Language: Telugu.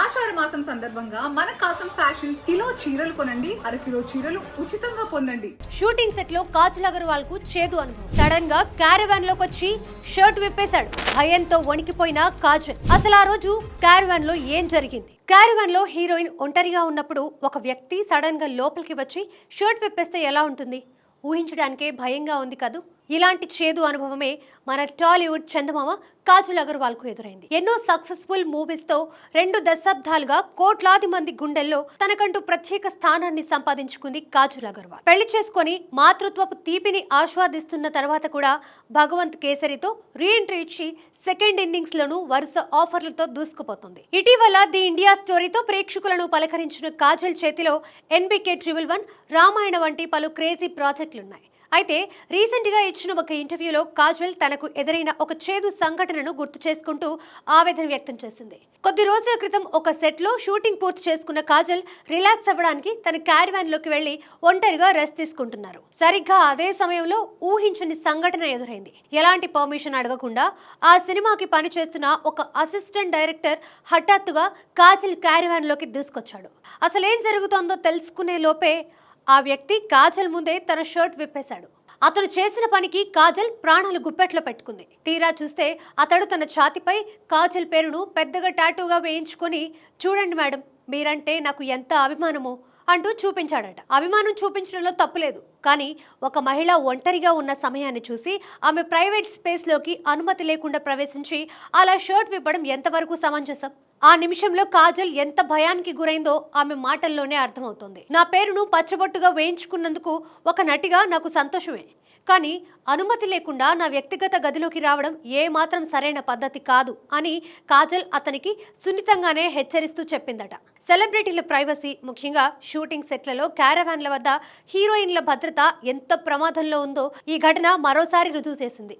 ఆషాఢ మాసం సందర్భంగా మన కాసం ఫ్యాషన్స్ కిలో చీరలు కొనండి, అరకిలో చీరలు ఉచితంగా పొందండి. షూటింగ్ సెట్ లో కాజల్ అగర్వాల్ కు చేదు అనుభవం. సడన్ గా క్యారవాన్ లోకి వచ్చి షర్ట్ విప్పేశాడు. భయంతో వణికిపోయిన కాజల్. అసలు ఆ రోజు క్యారవాన్ లో ఏం జరిగింది? క్యారవాన్ లో హీరోయిన్ ఒంటరిగా ఉన్నప్పుడు ఒక వ్యక్తి సడన్ గా లోపలికి వచ్చి షర్ట్ విప్పేస్తే ఎలా ఉంటుంది? ఊహించడానికే భయంగా ఉంది కదూ. ఇలాంటి చేదు అనుభవమే మన టాలీవుడ్ చందమామ కాజల్ అగర్వాల్ కు ఎదురైంది. ఎన్నో సక్సెస్ఫుల్ మూవీస్ తో 2 దశాబ్దాలుగా కోట్లాది మంది గుండెల్లో తనకంటూ ప్రత్యేక స్థానాన్ని సంపాదించుకుంది కాజల్ అగర్వాల్. పెళ్లి చేసుకొని మాతృత్వపు తీపిని ఆస్వాదిస్తున్న తర్వాత కూడా భగవంత్ కేసరితో రీఎంట్రీ ఇచ్చి సెకండ్ ఇన్నింగ్స్ లోను వరుస ఆఫర్లతో దూసుకుపోతుంది. ఇటీవల ది ఇండియా స్టోరీతో ప్రేక్షకులను పలకరించిన కాజల్ చేతిలో NBK 111, రామాయణ వంటి పలు క్రేజీ ప్రాజెక్టులున్నాయి. అయితే రీసెంట్ గా ఇచ్చిన ఒక ఇంటర్వ్యూలో కాజల్ తనకు ఎదురైన ఒక చేదు సంఘటనను గుర్తు చేసుకుంటూ ఆవేదన వ్యక్తం చేసింది. కొద్ది రోజుల క్రితం ఒక సెట్ లో షూటింగ్ పూర్తి చేసుకున్న కాజల్ రిలాక్స్ అవ్వడానికి తన క్యారవాన్ లోకి వెళ్లి ఒంటరిగా రెస్ట్ తీసుకుంటున్నారు. సరిగ్గా అదే సమయంలో ఊహించని సంఘటన ఎదురైంది. ఎలాంటి పర్మిషన్ అడగకుండా ఆ సినిమాకి పనిచేస్తున్న ఒక అసిస్టెంట్ డైరెక్టర్ హఠాత్తుగా కాజల్ క్యారవాన్ లోకి దూసుకొచ్చాడు. అసలేం జరుగుతోందో తెలుసుకునే లోపే ఆ వ్యక్తి కాజల్ ముందే తన షర్ట్ విప్పేశాడు. అతను చేసిన పనికి కాజల్ ప్రాణాలు గుప్పెట్లో పెట్టుకుంది. తీరా చూస్తే అతడు తన ఛాతిపై కాజల్ పేరును పెద్దగా టాటూగా వేయించుకొని, చూడండి మేడం, మీరంటే నాకు ఎంత అభిమానమో అంటూ చూపించాడట. అభిమానం చూపించడంలో తప్పులేదు, కానీ ఒక మహిళ ఒంటరిగా ఉన్న సమయాన్ని చూసి ఆమె ప్రైవేట్ స్పేస్ లోకి అనుమతి లేకుండా ప్రవేశించి అలా షర్ట్ విప్పడం ఎంతవరకు సమంజసం? ఆ నిమిషంలో కాజల్ ఎంత భయానికి గురైందో ఆమె మాటల్లోనే అర్థమవుతోంది. నా పేరును పచ్చబొట్టుగా వేయించుకున్నందుకు ఒక నటిగా నాకు సంతోషమే, కానీ అనుమతి లేకుండా నా వ్యక్తిగత గదిలోకి రావడం ఏ మాత్రం సరైన పద్ధతి కాదు అని కాజల్ అతనికి సున్నితంగానే హెచ్చరిస్తూ చెప్పిందట. సెలబ్రిటీల ప్రైవసీ, ముఖ్యంగా షూటింగ్ సెట్లలో క్యారవాన్ల వద్ద హీరోయిన్ల భద్రత ఎంత ప్రమాదంలో ఉందో ఈ ఘటన మరోసారి రుజువు చేసింది.